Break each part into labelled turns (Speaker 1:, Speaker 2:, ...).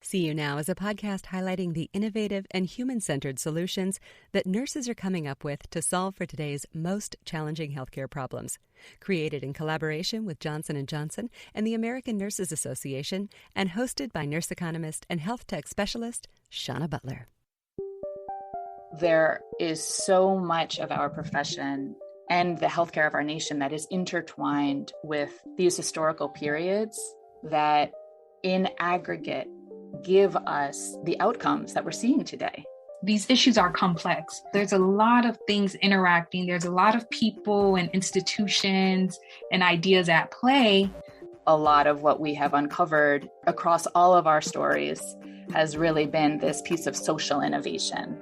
Speaker 1: See You Now is a podcast highlighting the innovative and human-centered solutions that nurses are coming up with to solve for today's most challenging healthcare problems. Created in collaboration with Johnson & Johnson and the American Nurses Association and hosted by nurse economist and health tech specialist Shauna Butler.
Speaker 2: There is so much of our profession and the healthcare of our nation that is intertwined with these historical periods that in aggregate give us the outcomes that we're seeing today.
Speaker 3: These issues are complex. There's a lot of things interacting. There's a lot of people and institutions and ideas at play.
Speaker 2: A lot of what we have uncovered across all of our stories has really been this piece of social innovation.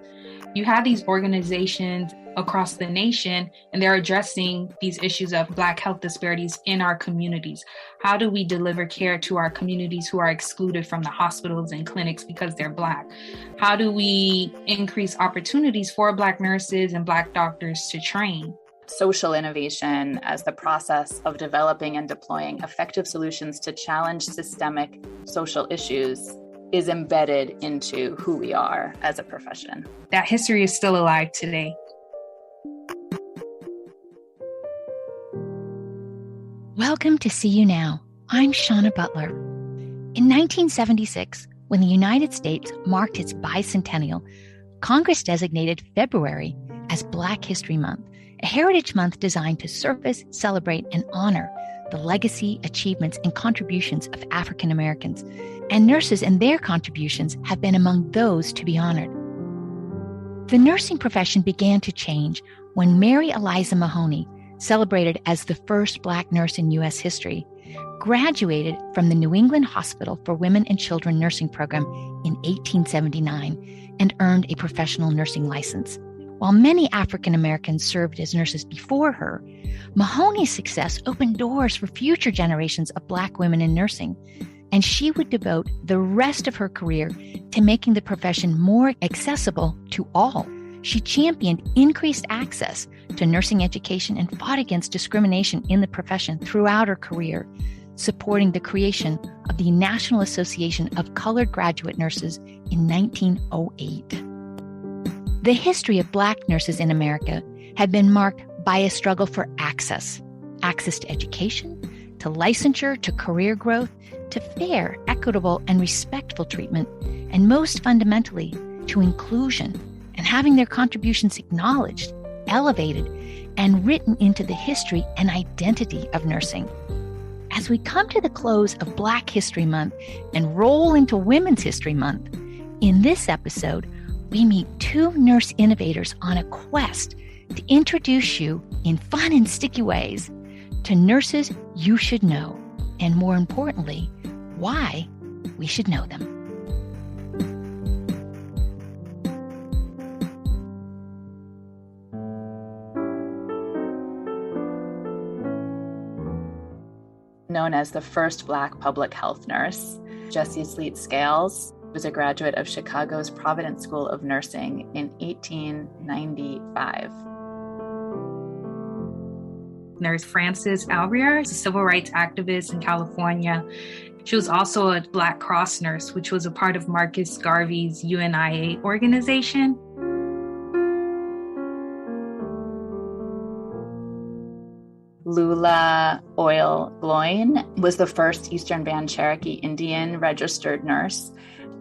Speaker 3: You have these organizations across the nation, and they're addressing these issues of Black health disparities in our communities. How do we deliver care to our communities who are excluded from the hospitals and clinics because they're Black? How do we increase opportunities for Black nurses and Black doctors to train?
Speaker 2: Social innovation as the process of developing and deploying effective solutions to challenge systemic social issues is embedded into who we are as a profession.
Speaker 3: That history is still alive today.
Speaker 4: Welcome to See You Now. I'm Shauna Butler. In 1976, when the United States marked its bicentennial, Congress designated February as Black History Month, a heritage month designed to surface, celebrate, and honor the legacy, achievements, and contributions of African Americans. And nurses and their contributions have been among those to be honored. The nursing profession began to change when Mary Eliza Mahoney, celebrated as the first Black nurse in U.S. history, graduated from the New England Hospital for Women and Children nursing program in 1879 and earned a professional nursing license. While many African Americans served as nurses before her, Mahoney's success opened doors for future generations of Black women in nursing, and she would devote the rest of her career to making the profession more accessible to all. She championed increased access to nursing education and fought against discrimination in the profession throughout her career, supporting the creation of the National Association of Colored Graduate Nurses in 1908. The history of Black nurses in America had been marked by a struggle for access to education, to licensure, to career growth, to fair, equitable, and respectful treatment, and most fundamentally, to inclusion and having their contributions acknowledged, elevated, and written into the history and identity of nursing. As we come to the close of Black History Month and roll into Women's History Month, in this episode, we meet two nurse innovators on a quest to introduce you in fun and sticky ways to nurses you should know, and more importantly, why we should know them.
Speaker 2: Known as the first Black public health nurse, Jessie Sleet Scales was a graduate of Chicago's Providence School of Nursing in 1895.
Speaker 3: Nurse Frances Alvear is a civil rights activist in California. She was also a Black Cross nurse, which was a part of Marcus Garvey's UNIA organization.
Speaker 2: Lula Oil Gloin was the first Eastern Band Cherokee Indian registered nurse.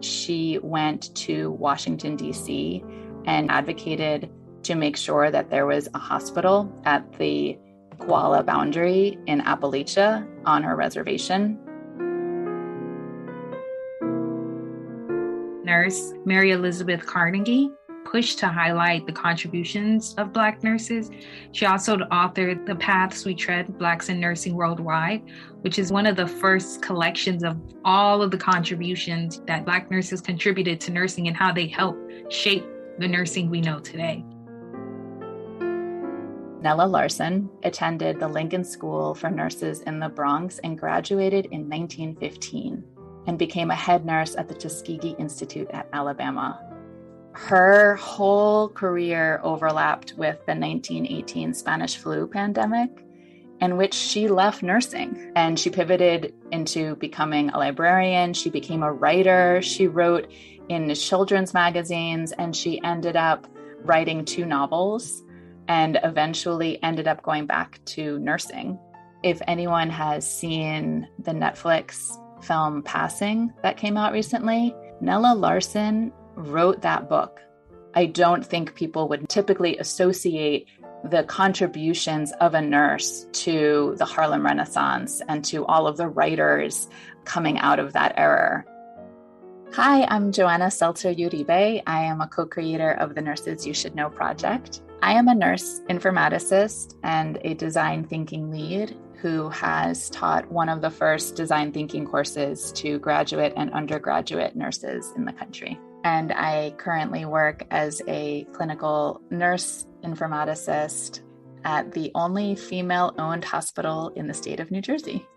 Speaker 2: She went to Washington, D.C. and advocated to make sure that there was a hospital at the Koala boundary in Appalachia on her reservation.
Speaker 3: Nurse Mary Elizabeth Carnegie pushed to highlight the contributions of Black nurses. She also authored The Paths We Tread, Blacks in Nursing Worldwide, which is one of the first collections of all of the contributions that Black nurses contributed to nursing and how they helped shape the nursing we know today.
Speaker 2: Nella Larson attended the Lincoln School for Nurses in the Bronx and graduated in 1915 and became a head nurse at the Tuskegee Institute at Alabama. Her whole career overlapped with the 1918 Spanish flu pandemic, in which she left nursing and she pivoted into becoming a librarian. She became a writer. She wrote in children's magazines, and she ended up writing 2 novels and eventually ended up going back to nursing. If anyone has seen the Netflix film Passing that came out recently, Nella Larson wrote that book. I don't think people would typically associate the contributions of a nurse to the Harlem Renaissance and to all of the writers coming out of that era. Hi, I'm Joanna Seltzer Uribe. I am a co-creator of the Nurses You Should Know project. I am a nurse informaticist and a design thinking lead who has taught one of the first design thinking courses to graduate and undergraduate nurses in the country. And I currently work as a clinical nurse informaticist at the only female-owned hospital in the state of New Jersey.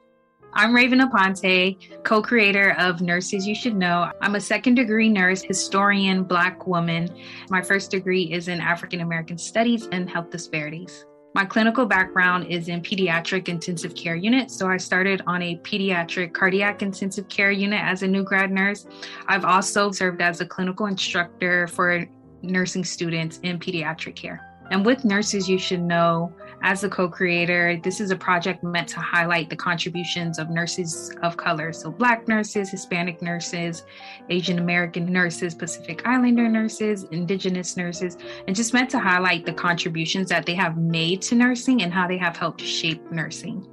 Speaker 3: I'm Ravenne Aponte, co-creator of Nurses You Should Know. I'm a second-degree nurse, historian, Black woman. My first degree is in African American Studies and Health Disparities. My clinical background is in pediatric intensive care unit. So I started on a pediatric cardiac intensive care unit as a new grad nurse. I've also served as a clinical instructor for nursing students in pediatric care. And with Nurses You Should Know, as a co-creator, this is a project meant to highlight the contributions of nurses of color. So Black nurses, Hispanic nurses, Asian American nurses, Pacific Islander nurses, Indigenous nurses, and just meant to highlight the contributions that they have made to nursing and how they have helped shape nursing.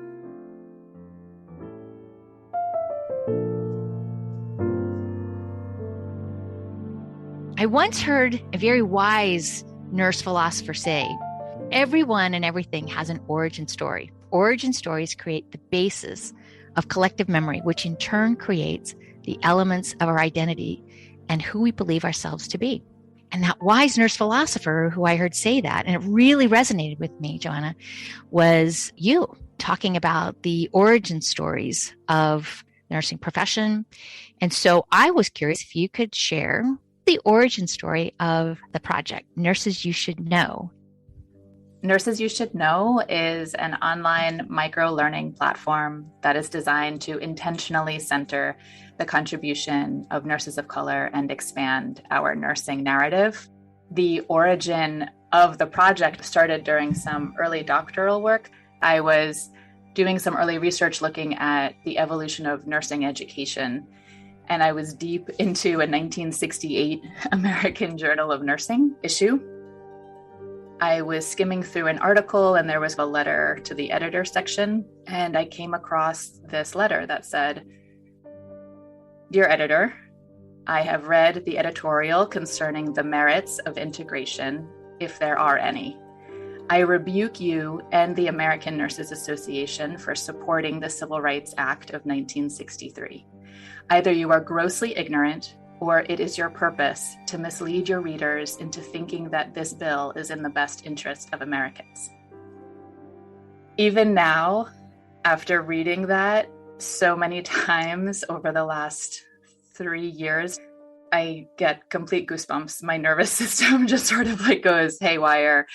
Speaker 4: I once heard a very wise nurse philosopher say, everyone and everything has an origin story. Origin stories create the basis of collective memory, which in turn creates the elements of our identity and who we believe ourselves to be. And that wise nurse philosopher who I heard say that, and it really resonated with me, Joanna, was you talking about the origin stories of the nursing profession. And so I was curious if you could share the origin story of the project, Nurses You Should Know.
Speaker 2: Nurses You Should Know is an online micro-learning platform that is designed to intentionally center the contribution of nurses of color and expand our nursing narrative. The origin of the project started during some early doctoral work. I was doing some early research looking at the evolution of nursing education, and I was deep into a 1968 American Journal of Nursing issue. I was skimming through an article and there was a letter to the editor section, and I came across this letter that said, "Dear editor, I have read the editorial concerning the merits of integration, if there are any. I rebuke you and the American Nurses Association for supporting the Civil Rights Act of 1963. Either you are grossly ignorant, or it is your purpose to mislead your readers into thinking that this bill is in the best interest of Americans." Even now, after reading that so many times over the last 3 years, I get complete goosebumps. My nervous system just sort of like goes haywire.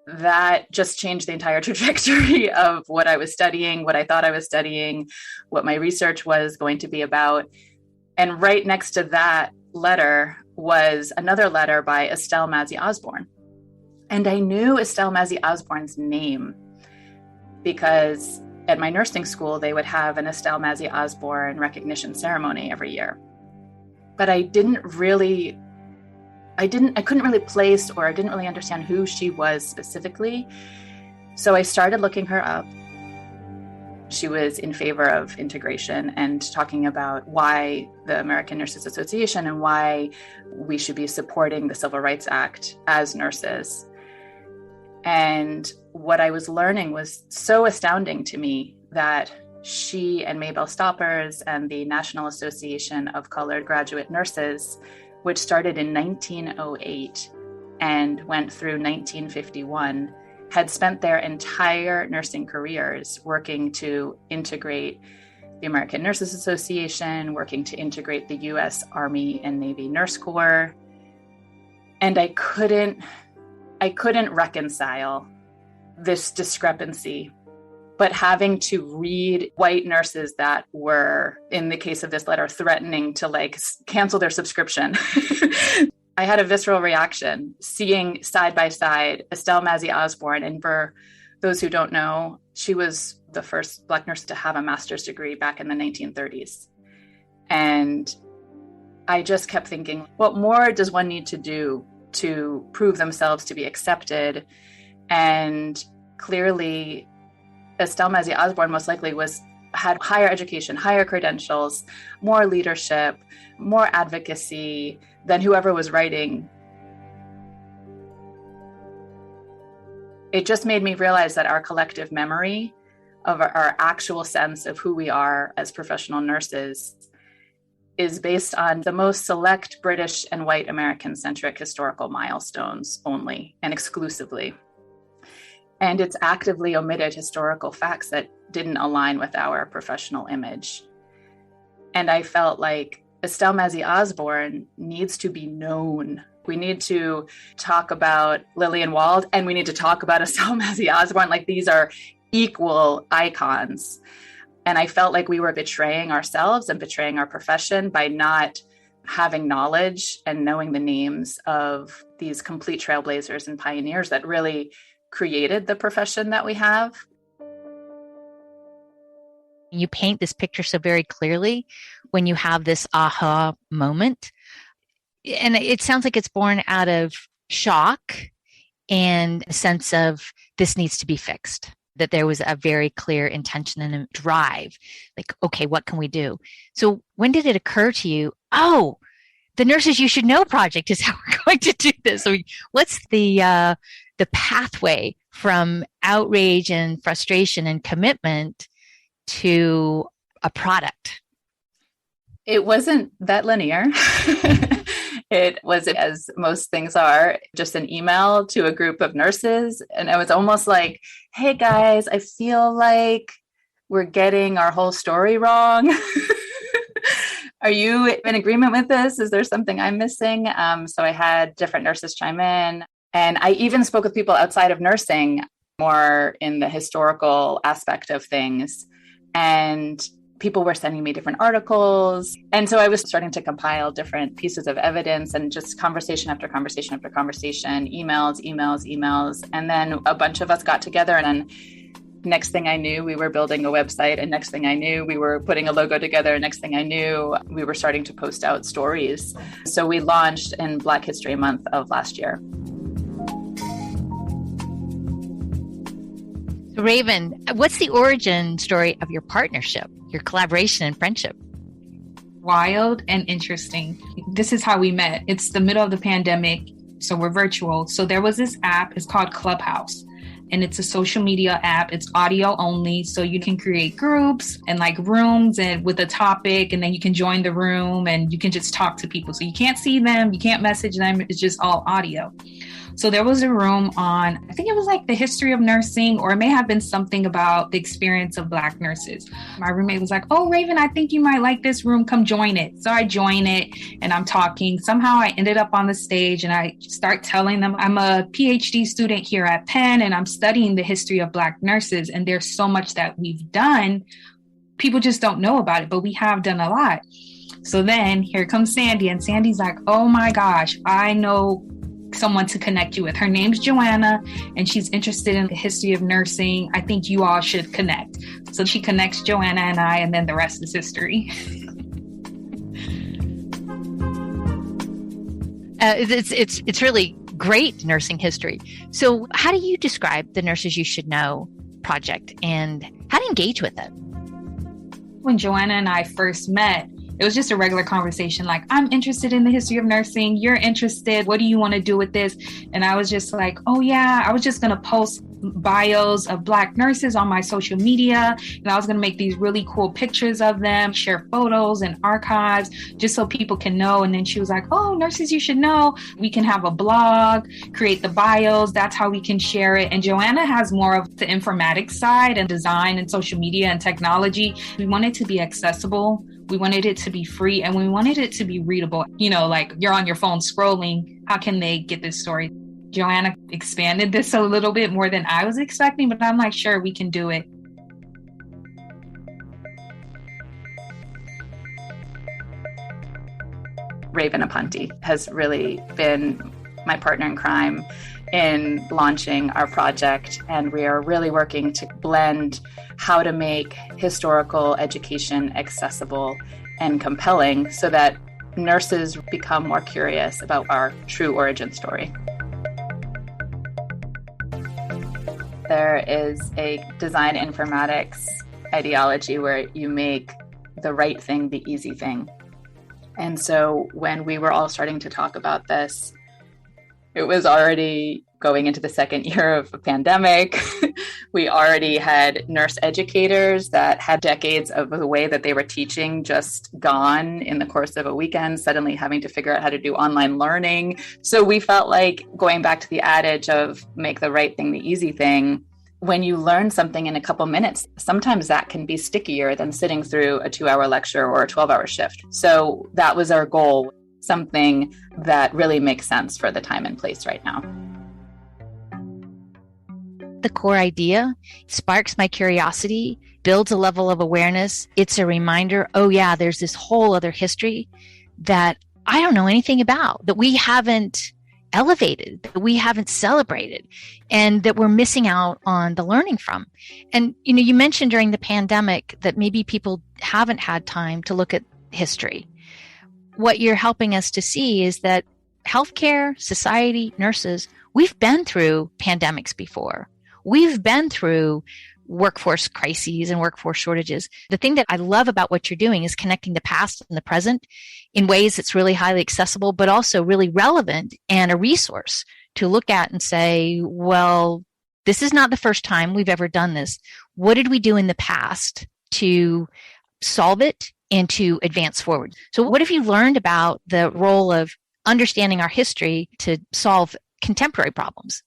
Speaker 2: That just changed the entire trajectory of what I was studying, what I thought I was studying, what my research was going to be about. And right next to that letter was another letter by Estelle Mazzie Osborne. And I knew Estelle Mazzie Osborne's name because at my nursing school, they would have an Estelle Mazzie Osborne recognition ceremony every year. But I couldn't really place, or I didn't really understand who she was specifically. So I started looking her up. She was in favor of integration and talking about why the American Nurses Association and why we should be supporting the Civil Rights Act as nurses. And what I was learning was so astounding to me that she and Maybelle Stoppers and the National Association of Colored Graduate Nurses, which started in 1908 and went through 1951, had spent their entire nursing careers working to integrate the American Nurses Association, working to integrate the U.S. Army and Navy Nurse Corps. And I couldn't reconcile this discrepancy. But having to read white nurses that were, in the case of this letter, threatening to cancel their subscription. I had a visceral reaction seeing side by side Estelle Mazzie Osborne. And for those who don't know, she was the first Black nurse to have a master's degree back in the 1930s. And I just kept thinking, what more does one need to do to prove themselves to be accepted? And clearly, Estelle Mazzie Osborne most likely had higher education, higher credentials, more leadership, more advocacy than whoever was writing. It just made me realize that our collective memory of our actual sense of who we are as professional nurses is based on the most select British and white American-centric historical milestones only and exclusively. And it's actively omitted historical facts that didn't align with our professional image. And I felt like Estelle Mazzie Osborne needs to be known. We need to talk about Lillian Wald, and we need to talk about Estelle Mazzie Osborne. These are equal icons. And I felt like we were betraying ourselves and betraying our profession by not having knowledge and knowing the names of these complete trailblazers and pioneers that really created the profession that we have.
Speaker 4: You paint this picture so very clearly when you have this aha moment. And it sounds like it's born out of shock and a sense of this needs to be fixed, that there was a very clear intention and a drive. Okay, what can we do? So when did it occur to you, oh, the Nurses You Should Know project is how we're going to do this? So what's the pathway from outrage and frustration and commitment to a product?
Speaker 2: It wasn't that linear. It was, as most things are, just an email to a group of nurses. And it was almost like, hey guys, I feel like we're getting our whole story wrong. Are you in agreement with this? Is there something I'm missing? So I had different nurses chime in. And I even spoke with people outside of nursing, more in the historical aspect of things. And people were sending me different articles. And so I was starting to compile different pieces of evidence and just conversation after conversation after conversation, emails. And then a bunch of us got together, and then next thing I knew, we were building a website. And next thing I knew, we were putting a logo together. And next thing I knew, we were starting to post out stories. So we launched in Black History Month of last year.
Speaker 4: So Ravenne, what's the origin story of your partnership, your collaboration and friendship?
Speaker 3: Wild and interesting. This is how we met. It's the middle of the pandemic, so we're virtual. So there was this app, it's called Clubhouse, and it's a social media app. It's audio only, so you can create groups and rooms and with a topic, and then you can join the room and you can just talk to people. So you can't see them, you can't message them, it's just all audio. So there was a room on, I think it was the history of nursing, or it may have been something about the experience of Black nurses. My roommate was like, oh, Ravenne, I think you might like this room. Come join it. So I join it and I'm talking. Somehow I ended up on the stage and I start telling them I'm a PhD student here at Penn and I'm studying the history of Black nurses. And there's so much that we've done. People just don't know about it, but we have done a lot. So then here comes Sandy, and Sandy's like, oh my gosh, I know someone to connect you with. Her name's Joanna, and she's interested in the history of nursing. I think you all should connect. So she connects Joanna and I, and then the rest is history.
Speaker 4: It's really great nursing history. So how do you describe the Nurses You Should Know project, and how to engage with it?
Speaker 3: When Joanna and I first met, it was just a regular conversation. I'm interested in the history of nursing. You're interested. What do you want to do with this? And I was just like, oh yeah, I was just going to post bios of Black nurses on my social media. And I was going to make these really cool pictures of them, share photos and archives just so people can know. And then she was like, oh, Nurses You Should Know. We can have a blog, create the bios. That's how we can share it. And Joanna has more of the informatics side and design and social media and technology. We want it to be accessible. We wanted it to be free, and we wanted it to be readable. You're on your phone scrolling. How can they get this story? Joanna expanded this a little bit more than I was expecting, but I'm like, sure, we can do it.
Speaker 2: Ravenne Aponte has really been my partner in crime in launching our project, and we are really working to blend how to make historical education accessible and compelling so that nurses become more curious about our true origin story. There is a design informatics ideology where you make the right thing the easy thing. And so when we were all starting to talk about this, it was already going into the second year of a pandemic. We already had nurse educators that had decades of the way that they were teaching just gone in the course of a weekend, suddenly having to figure out how to do online learning. So we felt like going back to the adage of make the right thing the easy thing. When you learn something in a couple minutes, sometimes that can be stickier than sitting through a 2-hour lecture or a 12-hour shift. So that was our goal, something that really makes sense for the time and place right now.
Speaker 4: The core idea sparks my curiosity, builds a level of awareness. It's a reminder, oh yeah, there's this whole other history that I don't know anything about, that we haven't elevated, that we haven't celebrated, and that we're missing out on the learning from. And, you mentioned during the pandemic that maybe people haven't had time to look at history. What you're helping us to see is that healthcare, society, nurses, we've been through pandemics before. We've been through workforce crises and workforce shortages. The thing that I love about what you're doing is connecting the past and the present in ways that's really highly accessible, but also really relevant and a resource to look at and say, well, this is not the first time we've ever done this. What did we do in the past to solve it and to advance forward? So what have you learned about the role of understanding our history to solve contemporary problems?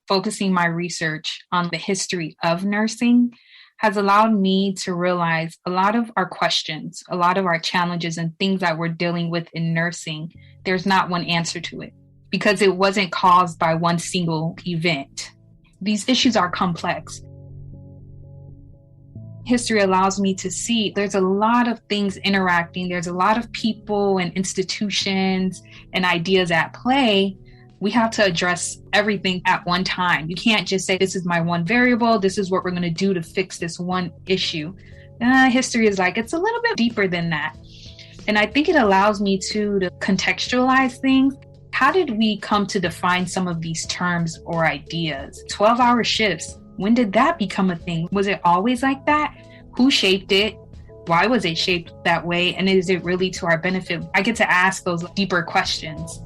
Speaker 3: Focusing my research on the history of nursing has allowed me to realize a lot of our questions, a lot of our challenges and things that we're dealing with in nursing, there's not one answer to it because it wasn't caused by one single event. These issues are complex. History allows me to see there's a lot of things interacting. There's a lot of people and institutions and ideas at play. We have to address everything at one time. You can't just say, this is my one variable. This is what we're going to do to fix this one issue. History is like, it's a little bit deeper than that. And I think it allows me to contextualize things. How did we come to define some of these terms or ideas? 12-hour shifts. When did that become a thing? Was it always like that? Who shaped it? Why was it shaped that way? And is it really to our benefit? I get to ask those deeper questions.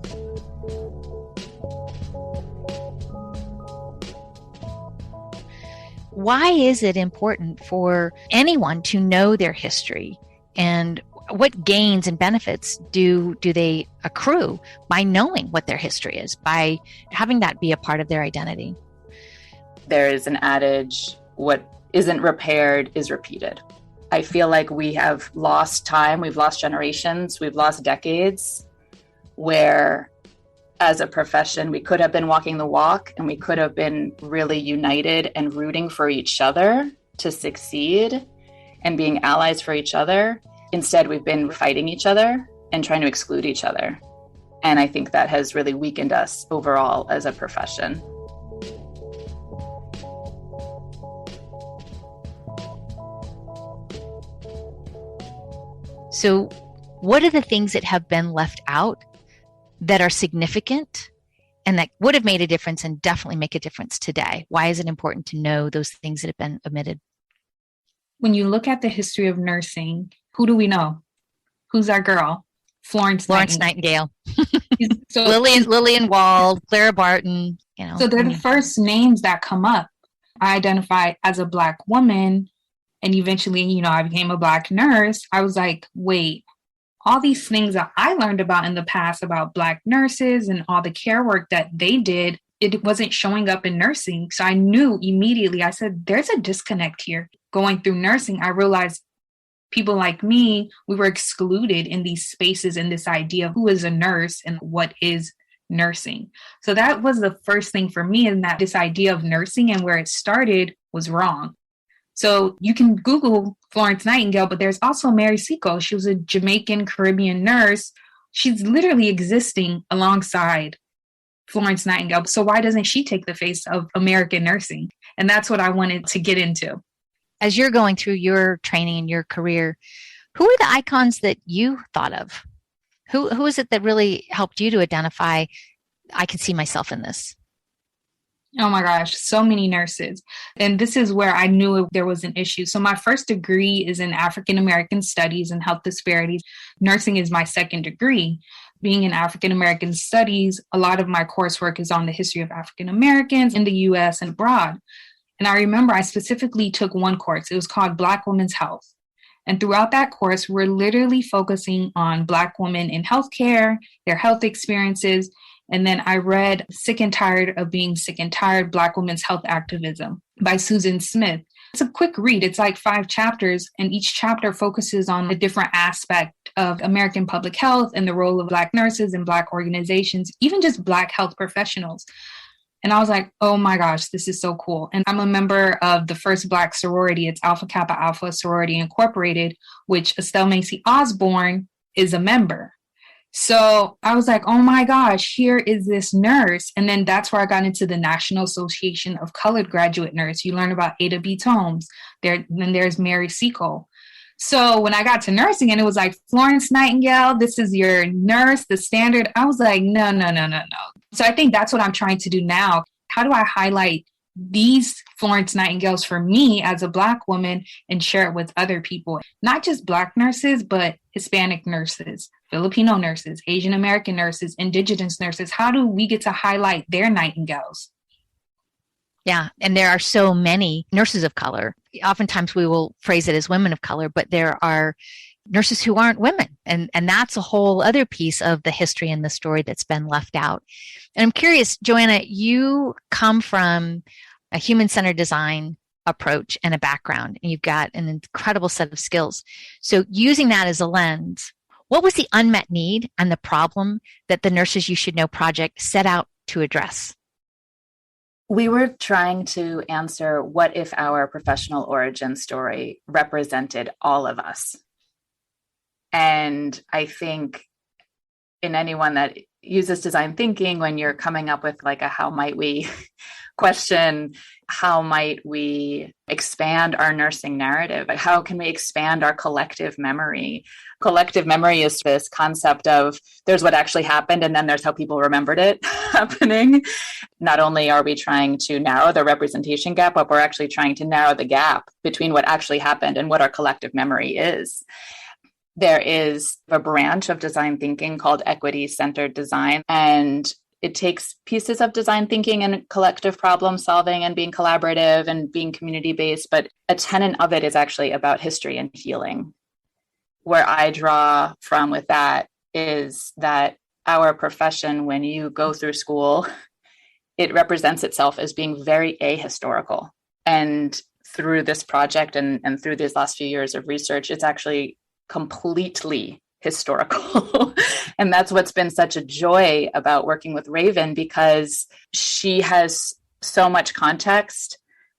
Speaker 4: Why is it important for anyone to know their history, and what gains and benefits do they accrue by knowing what their history is, by having that be a part of their identity?
Speaker 2: There is an adage, what isn't repaired is repeated. I feel like we have lost time, we've lost generations, we've lost decades where as a profession, we could have been walking the walk and we could have been really united and rooting for each other to succeed and being allies for each other. Instead, we've been fighting each other and trying to exclude each other. And I think that has really weakened us overall as a profession.
Speaker 4: So what are the things that have been left out that are significant and that would have made a difference and definitely make a difference today? Why is it important to know those things that have been omitted?
Speaker 3: When you look at the history of nursing, who do we know? Who's our girl? Florence
Speaker 4: Nightingale.
Speaker 3: So,
Speaker 4: Lillian Wald, Clara Barton.
Speaker 3: So they're the first names that come up. I identify as a Black woman, and eventually, I became a Black nurse. I was like, wait, all these things that I learned about in the past about Black nurses and all the care work that they did, it wasn't showing up in nursing. So I knew immediately, I said, there's a disconnect here. Going through nursing, I realized people like me, we were excluded in these spaces and this idea of who is a nurse and what is nursing. So that was the first thing for me, and that this idea of nursing and where it started was wrong. So you can Google Florence Nightingale, but there's also Mary Seacole. She was a Jamaican Caribbean nurse. She's literally existing alongside Florence Nightingale. So why doesn't she take the face of American nursing? And that's what I wanted to get into.
Speaker 4: As you're going through your training and your career, who are the icons that you thought of? Who is it that really helped you to identify, I can see myself in this?
Speaker 3: Oh my gosh, so many nurses. And this is where I knew there was an issue. So my first degree is in African American Studies and Health Disparities. Nursing is my second degree. Being in African American Studies, a lot of my coursework is on the history of African Americans in the US and abroad. And I remember I specifically took one course. It was called Black Women's Health. And throughout that course, we're literally focusing on Black women in healthcare, their health experiences. And then I read Sick and Tired of Being Sick and Tired, Black Women's Health Activism by Susan Smith. It's a quick read. It's like 5 chapters, and each chapter focuses on a different aspect of American public health and the role of Black nurses and Black organizations, even just Black health professionals. And I was like, oh my gosh, this is so cool. And I'm a member of the first Black sorority. It's Alpha Kappa Alpha Sorority Incorporated, which Estelle Macy Osborne is a member. So I was like, oh my gosh, here is this nurse. And then that's where I got into the National Association of Colored Graduate Nurse. You learn about Ada B. Tomes. Then there's Mary Seacole. So when I got to nursing and it was like, Florence Nightingale, this is your nurse, the standard. I was like, no. So I think that's what I'm trying to do now. How do I highlight these Florence Nightingales for me as a Black woman and share it with other people? Not just Black nurses, but Hispanic nurses, Filipino nurses, Asian American nurses, Indigenous nurses. How do we get to highlight their Nightingales?
Speaker 4: Yeah. And there are so many nurses of color. Oftentimes we will phrase it as women of color, but there are nurses who aren't women. And that's a whole other piece of the history and the story that's been left out. And I'm curious, Joanna, you come from a human-centered design approach and a background, and you've got an incredible set of skills. So using that as a lens, what was the unmet need and the problem that the Nurses You Should Know project set out to address?
Speaker 2: We were trying to answer what if our professional origin story represented all of us. And I think in anyone that uses design thinking, when you're coming up with like a how might we question, how might we expand our nursing narrative? How can we expand our collective memory? Collective memory is this concept of there's what actually happened and then there's how people remembered it happening. Not only are we trying to narrow the representation gap, but we're actually trying to narrow the gap between what actually happened and what our collective memory is. There is a branch of design thinking called equity-centered design, and it takes pieces of design thinking and collective problem solving and being collaborative and being community-based, but a tenet of it is actually about history and healing. Where I draw from with that is that our profession, when you go through school, it represents itself as being very ahistorical. And through this project and through these last few years of research, it's actually completely historical. And that's what's been such a joy about working with Ravenne, because she has so much context,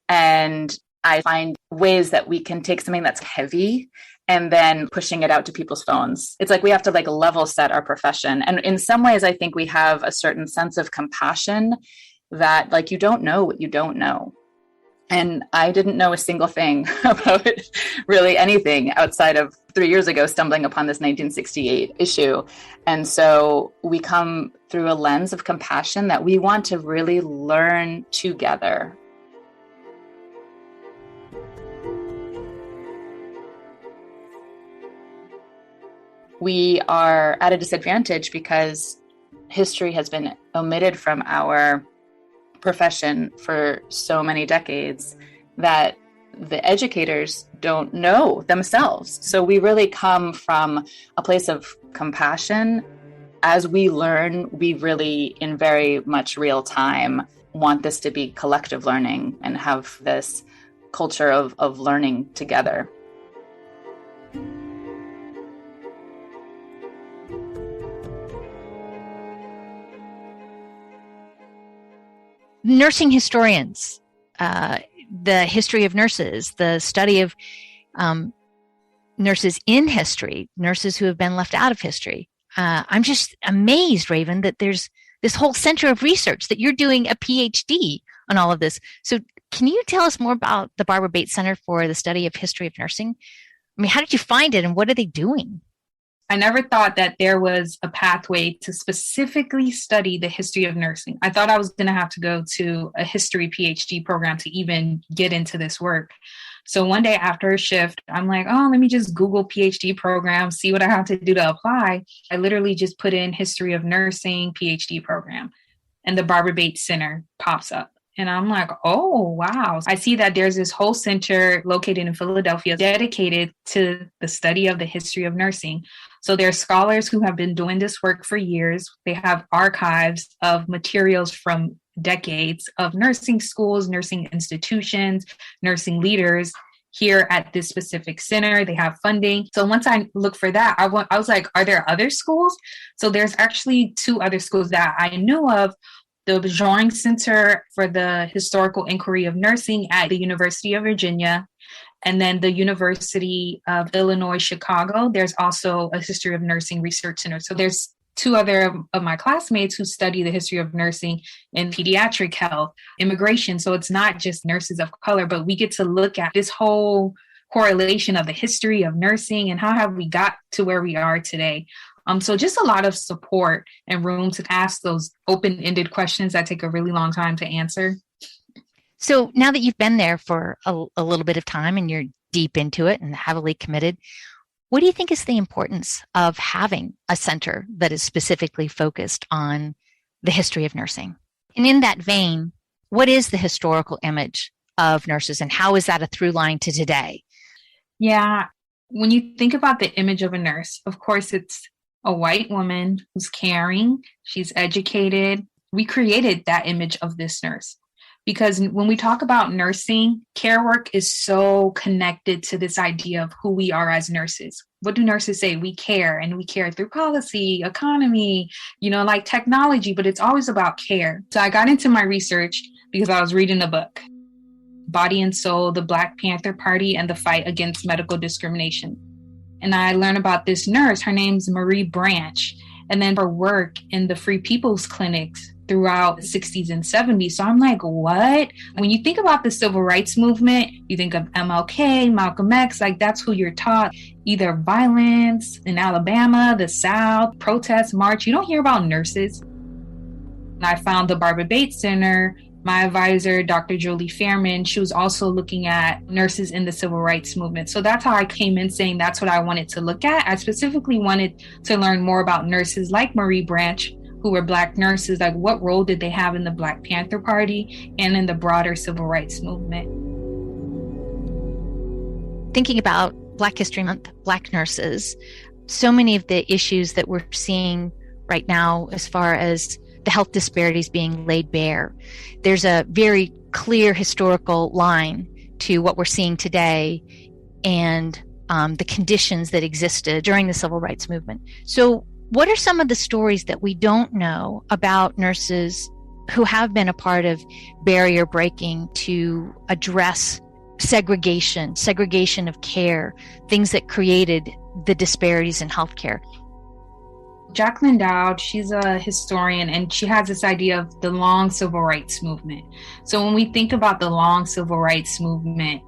Speaker 2: and I find ways that we can take something that's heavy and then pushing it out to people's phones. It's like we have to like level set our profession. And in some ways, I think we have a certain sense of compassion that like you don't know what you don't know. And I didn't know a single thing about really anything outside of 3 years ago stumbling upon this 1968 issue. And so we come through a lens of compassion that we want to really learn together. We are at a disadvantage because history has been omitted from our profession for so many decades that the educators don't know themselves. So we really come from a place of compassion. As we learn, we really, in very much real time, want this to be collective learning and have this culture of learning together.
Speaker 4: nursing historians, the history of nurses, the study of nurses in history, nurses who have been left out of history. I'm just amazed, Ravenne, that there's this whole center of research, that you're doing a PhD on all of this. So can you tell us more about the Barbara Bates Center for the Study of History of Nursing? I mean, how did you find it and what are they doing?
Speaker 3: I never thought that there was a pathway to specifically study the history of nursing. I thought I was going to have to go to a history PhD program to even get into this work. So one day after a shift, I'm like, oh, let me just Google PhD program, see what I have to do to apply. I literally just put in history of nursing PhD program and the Barbara Bates Center pops up. And I'm like, oh, wow. I see that there's this whole center located in Philadelphia dedicated to the study of the history of nursing. So there are scholars who have been doing this work for years. They have archives of materials from decades of nursing schools, nursing institutions, nursing leaders here at this specific center. They have funding. So once I looked for that, I was like, are there other schools? So there's actually 2 other schools that I knew of. The Bajorring Center for the Historical Inquiry of Nursing at the University of Virginia, and then the University of Illinois, Chicago. There's also a History of Nursing Research Center. So there's 2 other of my classmates who study the history of nursing in pediatric health, immigration. So it's not just nurses of color, but we get to look at this whole correlation of the history of nursing and how have we got to where we are today. So just a lot of support and room to ask those open-ended questions that take a really long time to answer.
Speaker 4: So now that you've been there for a little bit of time and you're deep into it and heavily committed, what do you think is the importance of having a center that is specifically focused on the history of nursing? And in that vein, what is the historical image of nurses and how is that a through line to today?
Speaker 3: Yeah, when you think about the image of a nurse, of course, it's a white woman who's caring, she's educated. We created that image of this nurse because when we talk about nursing, care work is so connected to this idea of who we are as nurses. What do nurses say? We care, and we care through policy, economy, like technology, but it's always about care. So I got into my research because I was reading the book, Body and Soul, the Black Panther Party and the Fight Against Medical Discrimination. And I learned about this nurse. Her name's Marie Branch. And then her work in the Free People's Clinics throughout the 60s and 70s. So I'm like, what? When you think about the civil rights movement, you think of MLK, Malcolm X, like that's who you're taught. Either violence in Alabama, the South, protests, march. You don't hear about nurses. And I found the Barbara Bates Center. My advisor, Dr. Jolie Fairman, she was also looking at nurses in the civil rights movement. So that's how I came in saying that's what I wanted to look at. I specifically wanted to learn more about nurses like Marie Branch, who were Black nurses, like what role did they have in the Black Panther Party and in the broader civil rights movement.
Speaker 4: Thinking about Black History Month, Black nurses, so many of the issues that we're seeing right now as far as the health disparities being laid bare. There's a very clear historical line to what we're seeing today and the conditions that existed during the civil rights movement. So what are some of the stories that we don't know about nurses who have been a part of barrier breaking to address segregation of care, things that created the disparities in healthcare?
Speaker 3: Jacqueline Dowd, she's a historian, and she has this idea of the long civil rights movement. So when we think about the long civil rights movement,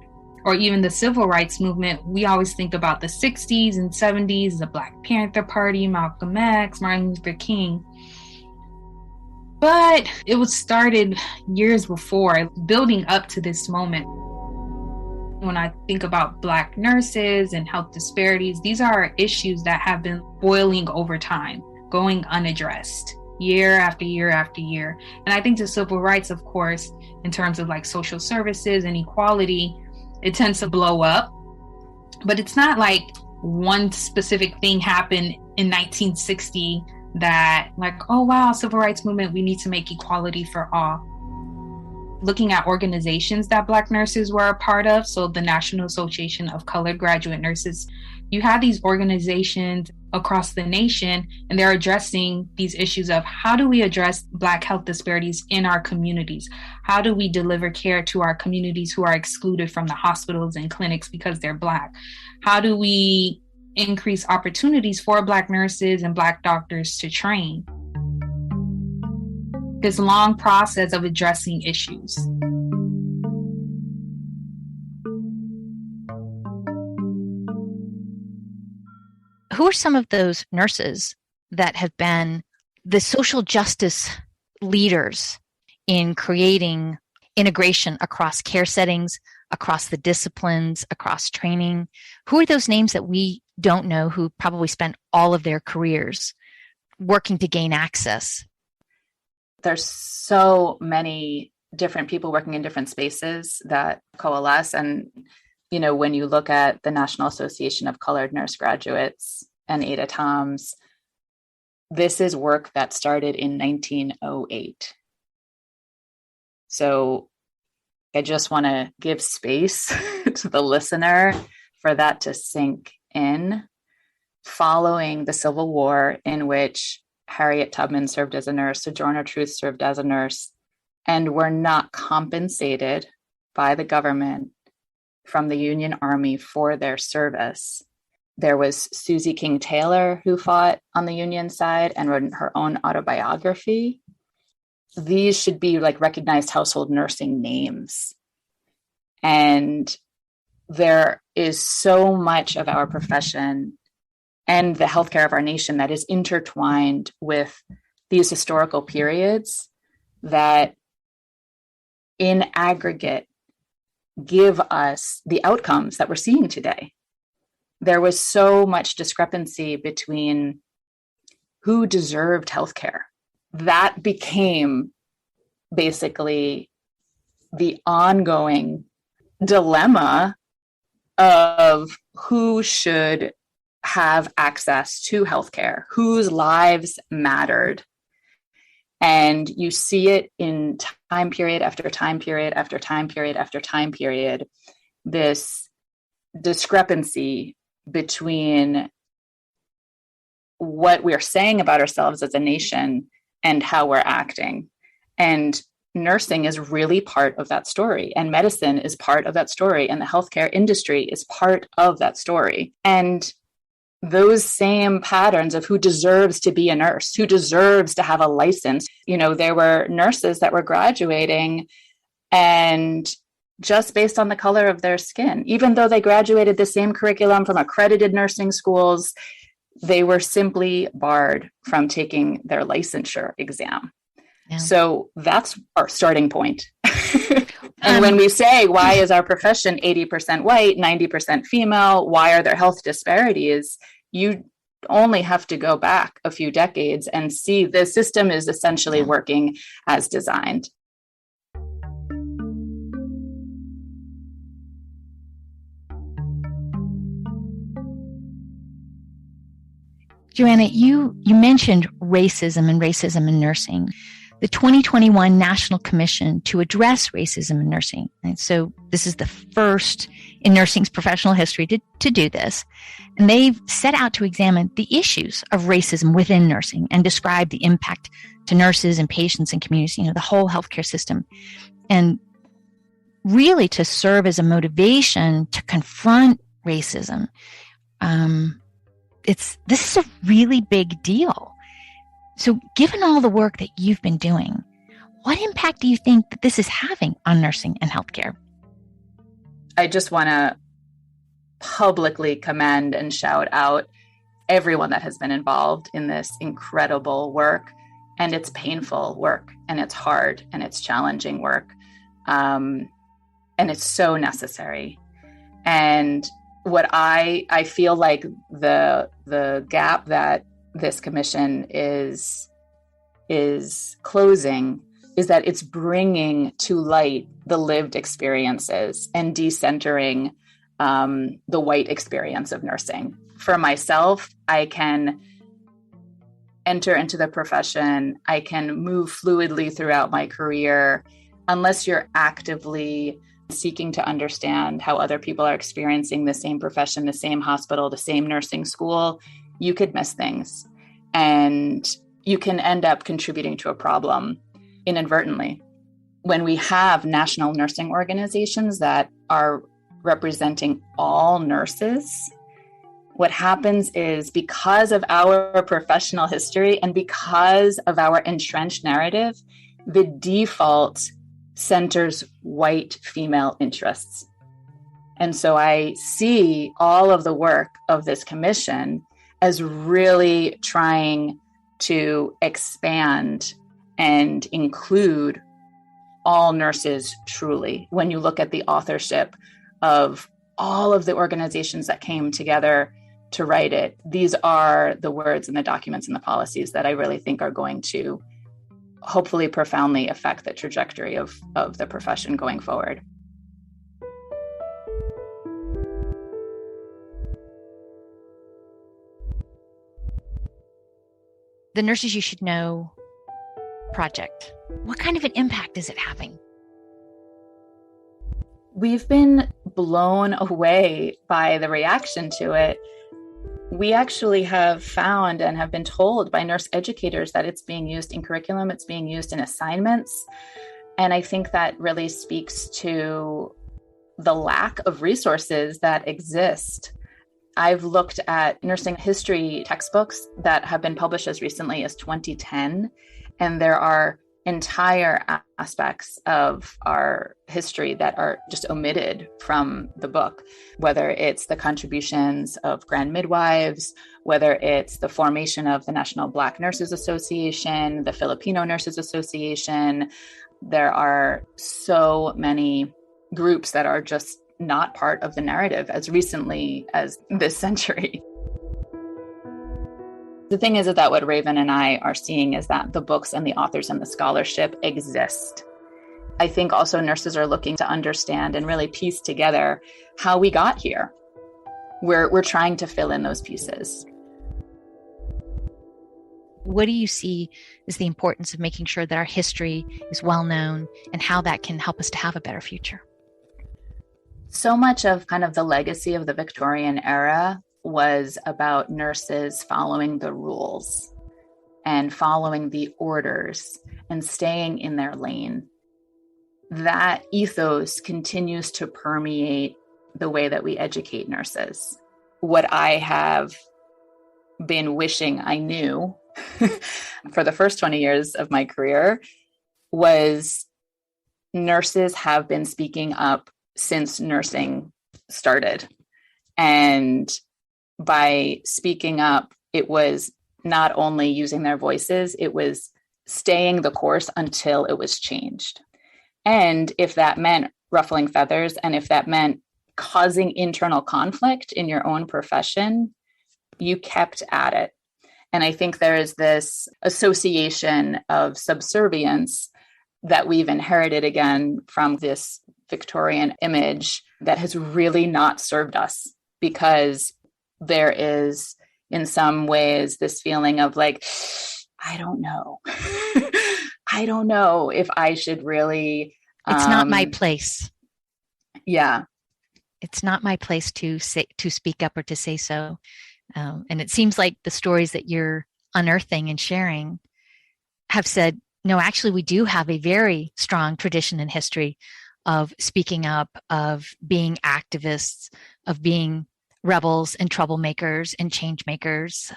Speaker 3: or even the civil rights movement, we always think about the 60s and 70s, the Black Panther Party, Malcolm X, Martin Luther King. But it was started years before, building up to this moment. When I think about Black nurses and health disparities, these are issues that have been boiling over time, going unaddressed year after year after year. And I think the civil rights, of course, in terms of like social services and equality, it tends to blow up. But it's not like one specific thing happened in 1960 that like, oh, wow, civil rights movement, we need to make equality for all. Looking at organizations that Black nurses were a part of, so the National Association of Colored Graduate Nurses, you had these organizations across the nation, and they're addressing these issues of how do we address Black health disparities in our communities? How do we deliver care to our communities who are excluded from the hospitals and clinics because they're Black? How do we increase opportunities for Black nurses and Black doctors to train? This long process of addressing issues.
Speaker 4: Who are some of those nurses that have been the social justice leaders in creating integration across care settings, across the disciplines, across training? Who are those names that we don't know who probably spent all of their careers working to gain access?
Speaker 2: There's so many different people working in different spaces that coalesce. And, you know, when you look at the National Association of Colored Nurse Graduates and Ada Toms, this is work that started in 1908. So I just want to give space to the listener for that to sink in. Following the Civil War, in which Harriet Tubman served as a nurse, Sojourner Truth served as a nurse, and were not compensated by the government from the Union Army for their service. There was Susie King Taylor, who fought on the Union side and wrote her own autobiography. These should be like recognized household nursing names. And there is so much of our profession and the healthcare of our nation that is intertwined with these historical periods that in aggregate give us the outcomes that we're seeing today. There was so much discrepancy between who deserved healthcare. That became basically the ongoing dilemma of who should have access to healthcare, whose lives mattered. And you see it in time period after time period after time period after time period, this discrepancy between what we're saying about ourselves as a nation and how we're acting. And nursing is really part of that story, and medicine is part of that story, and the healthcare industry is part of that story. And those same patterns of who deserves to be a nurse, who deserves to have a license. You know, there were nurses that were graduating and just based on the color of their skin, even though they graduated the same curriculum from accredited nursing schools, they were simply barred from taking their licensure exam. Yeah. So that's our starting point. And when we say, why is our profession 80% white, 90% female? Why are there health disparities? You only have to go back a few decades and see the system is essentially working as designed.
Speaker 4: Joanna, you mentioned racism in nursing. The 2021 National Commission to Address Racism in Nursing. And so this is the first in nursing's professional history to do this. And they've set out to examine the issues of racism within nursing and describe the impact to nurses and patients and communities, you know, the whole healthcare system. And really to serve as a motivation to confront racism. This is a really big deal. So given all the work that you've been doing, what impact do you think that this is having on nursing and healthcare?
Speaker 2: I just want to publicly commend and shout out everyone that has been involved in this incredible work. And it's painful work, and it's hard, and it's challenging work. And it's so necessary. And what I feel like the gap that this commission is closing is that it's bringing to light the lived experiences and decentering the white experience of nursing. For myself, I can enter into the profession. I can move fluidly throughout my career unless you're actively seeking to understand how other people are experiencing the same profession, the same hospital, the same nursing school. you could miss things and you can end up contributing to a problem inadvertently. When we have national nursing organizations that are representing all nurses, what happens is, because of our professional history and because of our entrenched narrative, the default centers white female interests. And so I see all of the work of this commission as really trying to expand and include all nurses truly. When you look at the authorship of all of the organizations that came together to write it, these are the words and the documents and the policies that I really think are going to hopefully profoundly affect the trajectory of the profession going forward.
Speaker 4: The Nurses You Should Know project, what kind of an impact is it having?
Speaker 2: We've been blown away by the reaction to it. We actually have found and have been told by nurse educators that it's being used in curriculum, it's being used in assignments. And I think that really speaks to the lack of resources that exist. I've looked at nursing history textbooks that have been published as recently as 2010, and there are entire aspects of our history that are just omitted from the book, whether it's the contributions of grand midwives, whether it's the formation of the National Black Nurses Association, the Filipino Nurses Association. There are so many groups that are just not part of the narrative as recently as this century. The thing is that what Ravenne and I are seeing is that the books and the authors and the scholarship exist. I think also nurses are looking to understand and really piece together how we got here. We're trying to fill in those pieces.
Speaker 4: What do you see as the importance of making sure that our history is well known and how that can help us to have a better future?
Speaker 2: So much of kind of the legacy of the Victorian era was about nurses following the rules and following the orders and staying in their lane. That ethos continues to permeate the way that we educate nurses. What I have been wishing I knew for the first 20 years of my career was nurses have been speaking up since nursing started. And by speaking up, it was not only using their voices, it was staying the course until it was changed. And if that meant ruffling feathers, and if that meant causing internal conflict in your own profession, you kept at it. And I think there is this association of subservience that we've inherited again from this Victorian image that has really not served us, because there is in some ways this feeling of like, I don't know. I don't know if I should really.
Speaker 4: It's not my place.
Speaker 2: Yeah.
Speaker 4: It's not my place to speak up or to say so. And it seems like the stories that you're unearthing and sharing have said, no, actually, we do have a very strong tradition and history of speaking up, of being activists, of being rebels and troublemakers and change makers.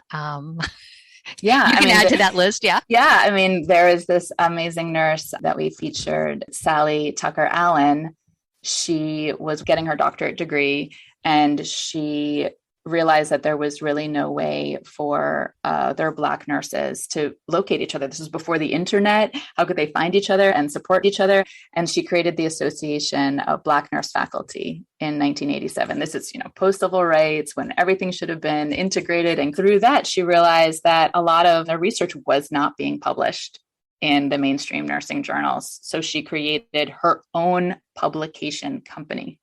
Speaker 2: Yeah.
Speaker 4: You can add to that list. Yeah.
Speaker 2: Yeah. I mean, there is this amazing nurse that we featured, Sally Tucker Allen. She was getting her doctorate degree and she realized that there was really no way for their Black nurses to locate each other. This was before the internet. How could they find each other and support each other? And she created the Association of Black Nurse Faculty in 1987. This is, post-civil rights, when everything should have been integrated. And through that, she realized that a lot of the research was not being published in the mainstream nursing journals. So she created her own publication company.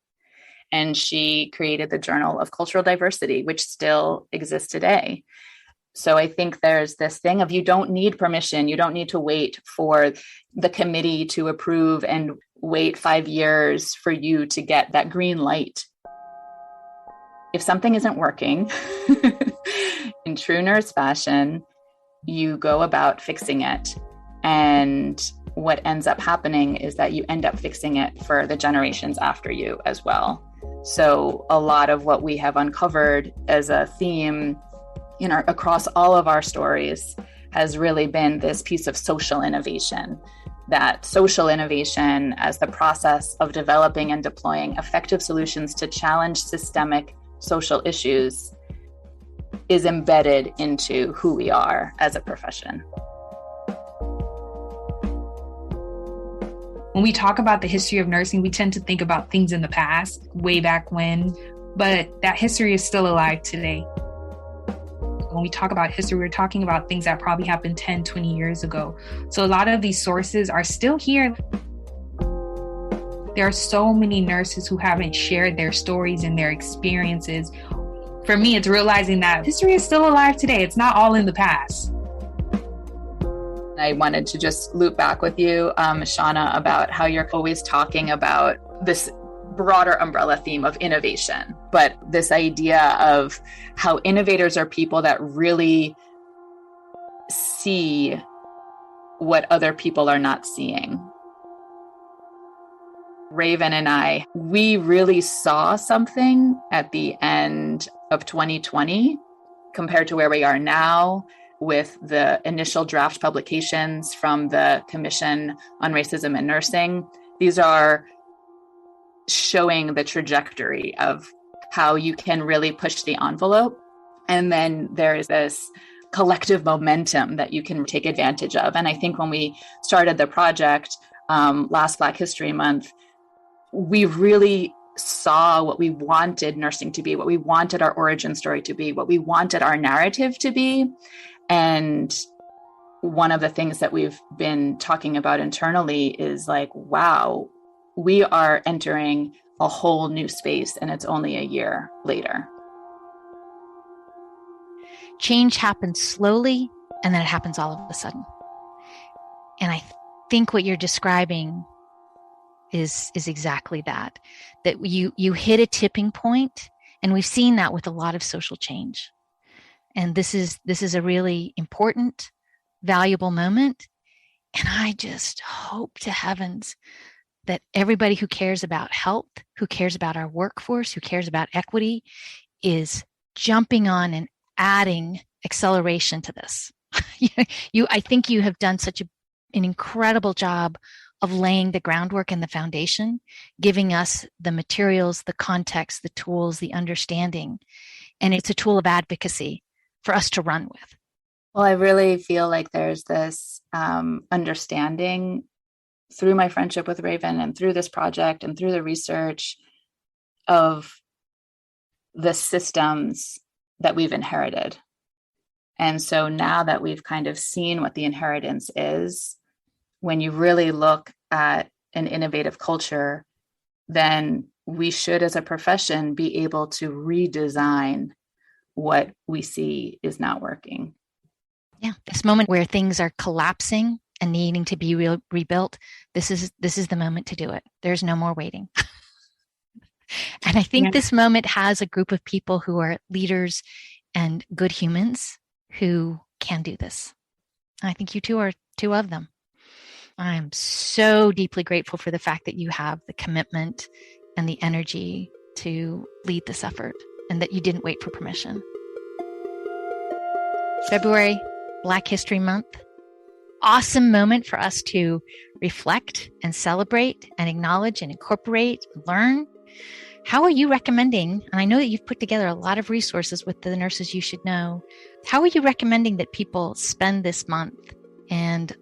Speaker 2: And she created the Journal of Cultural Diversity, which still exists today. So I think there's this thing of you don't need permission. You don't need to wait for the committee to approve and wait 5 years for you to get that green light. If something isn't working, In true nurse fashion, you go about fixing it. And what ends up happening is that you end up fixing it for the generations after you as well. So a lot of what we have uncovered as a theme across all of our stories has really been this piece of social innovation. That social innovation as the process of developing and deploying effective solutions to challenge systemic social issues is embedded into who we are as a profession.
Speaker 3: When we talk about the history of nursing, we tend to think about things in the past, way back when, but that history is still alive today. When we talk about history, we're talking about things that probably happened 10, 20 years ago. So a lot of these sources are still here. There are so many nurses who haven't shared their stories and their experiences. For me, it's realizing that history is still alive today. It's not all in the past.
Speaker 2: I wanted to just loop back with you, Shauna, about how you're always talking about this broader umbrella theme of innovation, but this idea of how innovators are people that really see what other people are not seeing. Ravenne and I, we really saw something at the end of 2020 compared to where we are now with the initial draft publications from the Commission on Racism in Nursing. These are showing the trajectory of how you can really push the envelope. And then there is this collective momentum that you can take advantage of. And I think when we started the project last Black History Month, we really saw what we wanted nursing to be, what we wanted our origin story to be, what we wanted our narrative to be. And one of the things that we've been talking about internally is like, wow, we are entering a whole new space and it's only a year later.
Speaker 4: Change happens slowly and then it happens all of a sudden. And I think what you're describing is exactly that you hit a tipping point, and we've seen that with a lot of social change. And this is a really important, valuable moment. And I just hope to heavens that everybody who cares about health, who cares about our workforce, who cares about equity, is jumping on and adding acceleration to this. I think you have done such an incredible job of laying the groundwork and the foundation, giving us the materials, the context, the tools, the understanding. And it's a tool of advocacy for us to run with.
Speaker 2: Well, I really feel like there's this understanding through my friendship with Ravenne and through this project and through the research of the systems that we've inherited. And so now that we've kind of seen what the inheritance is, when you really look at an innovative culture, then we should, as a profession, be able to redesign what we see is not working.
Speaker 4: Yeah, this moment where things are collapsing and needing to be rebuilt, this is the moment to do it. There's no more waiting. And I think this moment has a group of people who are leaders and good humans who can do this. I think you two are two of them. I'm so deeply grateful for the fact that you have the commitment and the energy to lead this effort and that you didn't wait for permission. February, Black History Month. Awesome moment for us to reflect and celebrate and acknowledge and incorporate and learn. How are you recommending, and I know that you've put together a lot of resources with the Nurses You Should Know, how are you recommending that people spend this month and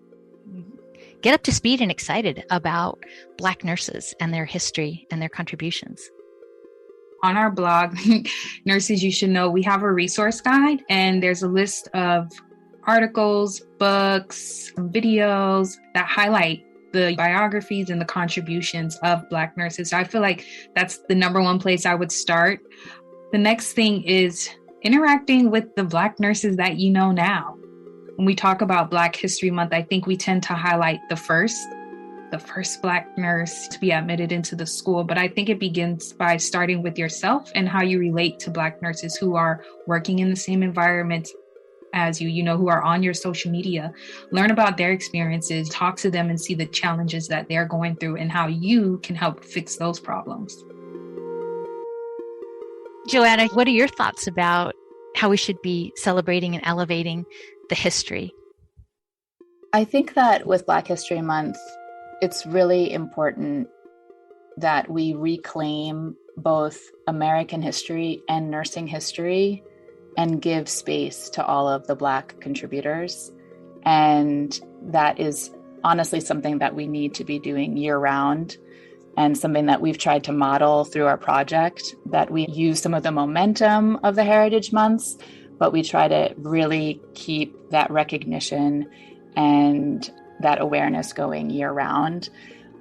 Speaker 4: get up to speed and excited about Black nurses and their history and their contributions?
Speaker 3: On our blog, Nurses You Should Know, we have a resource guide, and there's a list of articles, books, videos that highlight the biographies and the contributions of Black nurses. So I feel like that's the number one place I would start. The next thing is interacting with the Black nurses that you know now. When we talk about Black History Month, I think we tend to highlight the first the first Black nurse to be admitted into the school, but I think it begins by starting with yourself and how you relate to Black nurses who are working in the same environment as you, who are on your social media. Learn about their experiences, talk to them and see the challenges that they're going through and how you can help fix those problems.
Speaker 4: Joanna, what are your thoughts about how we should be celebrating and elevating the history?
Speaker 2: I think that with Black History Month, it's really important that we reclaim both American history and nursing history and give space to all of the Black contributors. And that is honestly something that we need to be doing year round, and something that we've tried to model through our project, that we use some of the momentum of the Heritage Months, but we try to really keep that recognition and that awareness going year round.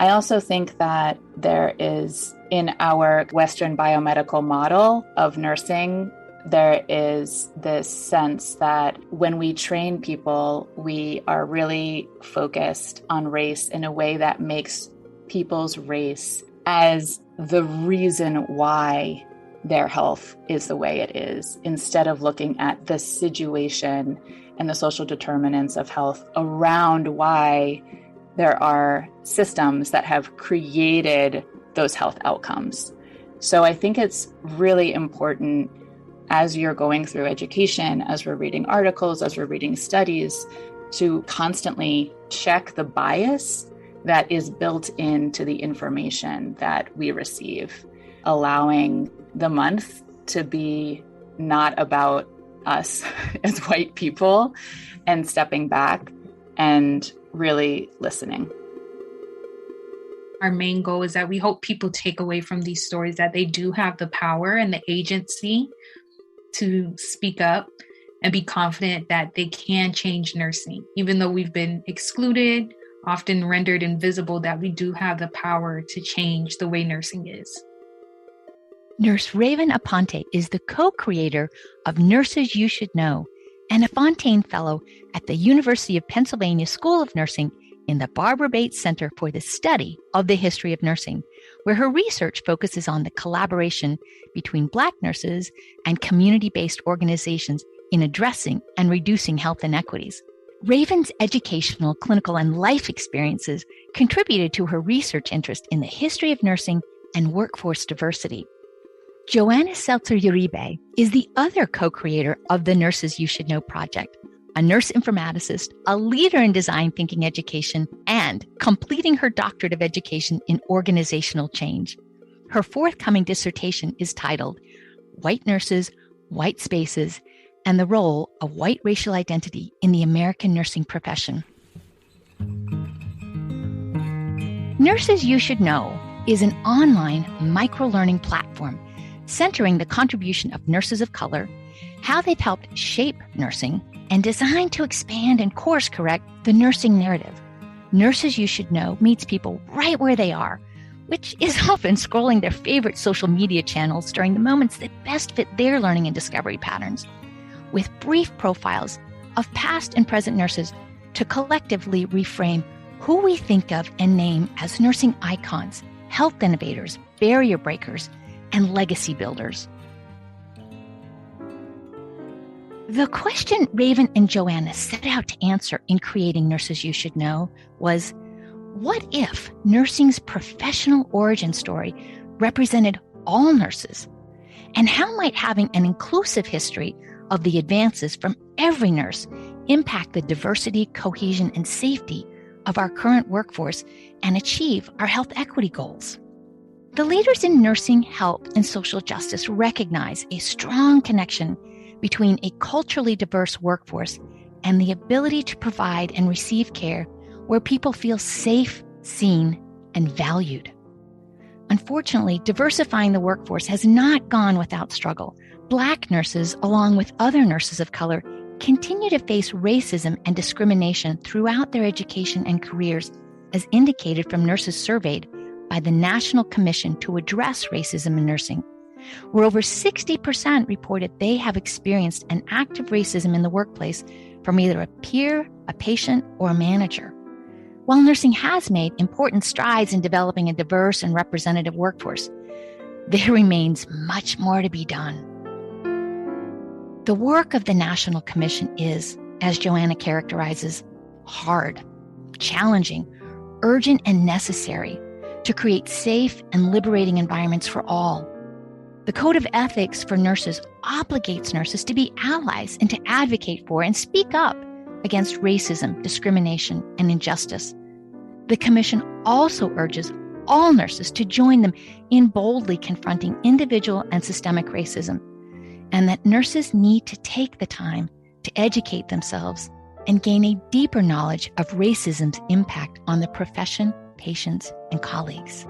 Speaker 2: I also think that there is, in our Western biomedical model of nursing, there is this sense that when we train people, we are really focused on race in a way that makes people's race as the reason why their health is the way it is, instead of looking at the situation and the social determinants of health around why there are systems that have created those health outcomes. So I think it's really important, as you're going through education, as we're reading articles, as we're reading studies, to constantly check the bias that is built into the information that we receive, allowing the month to be not about us as white people, and stepping back and really listening.
Speaker 3: Our main goal is that we hope people take away from these stories that they do have the power and the agency to speak up and be confident that they can change nursing. Even though we've been excluded, often rendered invisible, that we do have the power to change the way nursing is.
Speaker 4: Nurse Ravenne Aponte is the co-creator of Nurses You Should Know, and a Fontaine Fellow at the University of Pennsylvania School of Nursing in the Barbara Bates Center for the Study of the History of Nursing, where her research focuses on the collaboration between Black nurses and community-based organizations in addressing and reducing health inequities. Raven's educational, clinical, and life experiences contributed to her research interest in the history of nursing and workforce diversity. Joanna Seltzer Uribe is the other co-creator of the Nurses You Should Know project, a nurse informaticist, a leader in design thinking education, and completing her doctorate of education in organizational change. Her forthcoming dissertation is titled White Nurses, White Spaces, and the Role of White Racial Identity in the American Nursing Profession. Nurses You Should Know is an online micro-learning platform centering the contribution of nurses of color, how they've helped shape nursing, and designed to expand and course correct the nursing narrative. Nurses You Should Know meets people right where they are, which is often scrolling their favorite social media channels during the moments that best fit their learning and discovery patterns, with brief profiles of past and present nurses to collectively reframe who we think of and name as nursing icons, health innovators, barrier breakers, and legacy builders. The question Ravenne and Joanna set out to answer in creating Nurses You Should Know was, what if nursing's professional origin story represented all nurses? And how might having an inclusive history of the advances from every nurse impact the diversity, cohesion, and safety of our current workforce and achieve our health equity goals? The leaders in nursing, health, and social justice recognize a strong connection between a culturally diverse workforce and the ability to provide and receive care where people feel safe, seen, and valued. Unfortunately, diversifying the workforce has not gone without struggle. Black nurses, along with other nurses of color, continue to face racism and discrimination throughout their education and careers, as indicated from nurses surveyed by the National Commission to Address Racism in Nursing, where over 60% reported they have experienced an act of racism in the workplace from either a peer, a patient, or a manager. While nursing has made important strides in developing a diverse and representative workforce, there remains much more to be done. The work of the National Commission is, as Joanna characterizes, hard, challenging, urgent, and necessary to create safe and liberating environments for all. The Code of Ethics for Nurses obligates nurses to be allies and to advocate for and speak up against racism, discrimination, and injustice. The Commission also urges all nurses to join them in boldly confronting individual and systemic racism, and that nurses need to take the time to educate themselves and gain a deeper knowledge of racism's impact on the profession, patients, and colleagues.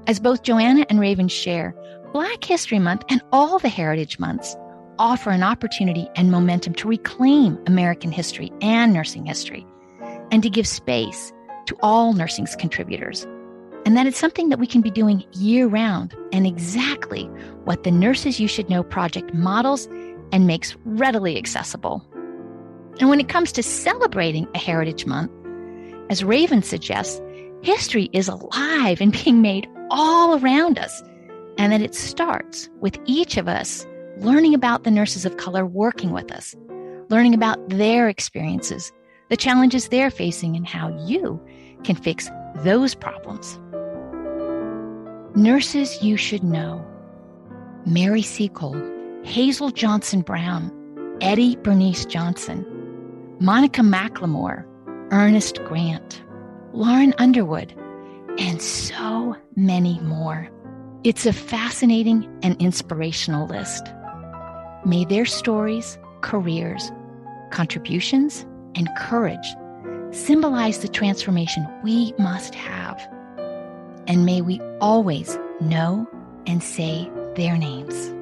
Speaker 4: As both Joanna and Ravenne share, Black History Month and all the Heritage Months offer an opportunity and momentum to reclaim American history and nursing history, and to give space to all nursing's contributors. And that it's something that we can be doing year-round, and exactly what the Nurses You Should Know project models and makes readily accessible. And when it comes to celebrating a Heritage Month, as Ravenne suggests, history is alive and being made all around us, and that it starts with each of us learning about the nurses of color working with us, learning about their experiences, the challenges they're facing, and how you can fix those problems. Nurses You Should Know: Mary Seacole, Hazel Johnson Brown, Eddie Bernice Johnson, Monica McLemore, Ernest Grant, Lauren Underwood, and so many more. It's a fascinating and inspirational list. May their stories, careers, contributions, and courage symbolize the transformation we must have. And may we always know and say their names.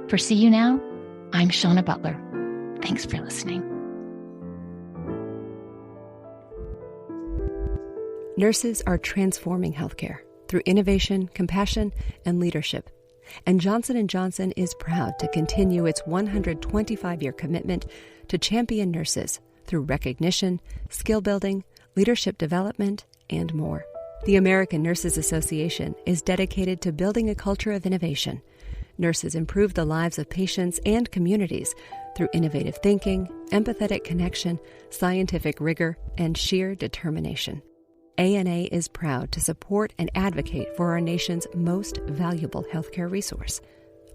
Speaker 4: For See You Now, I'm Shauna Butler. Thanks for listening.
Speaker 1: Nurses are transforming healthcare through innovation, compassion, and leadership. And Johnson & Johnson is proud to continue its 125-year commitment to champion nurses through recognition, skill building, leadership development, and more. The American Nurses Association is dedicated to building a culture of innovation. Nurses improve the lives of patients and communities through innovative thinking, empathetic connection, scientific rigor, and sheer determination. ANA is proud to support and advocate for our nation's most valuable healthcare resource,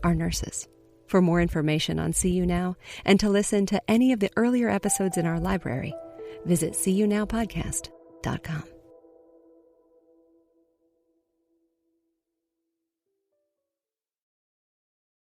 Speaker 1: our nurses. For more information on See You Now and to listen to any of the earlier episodes in our library, visit seeyounowpodcast.com.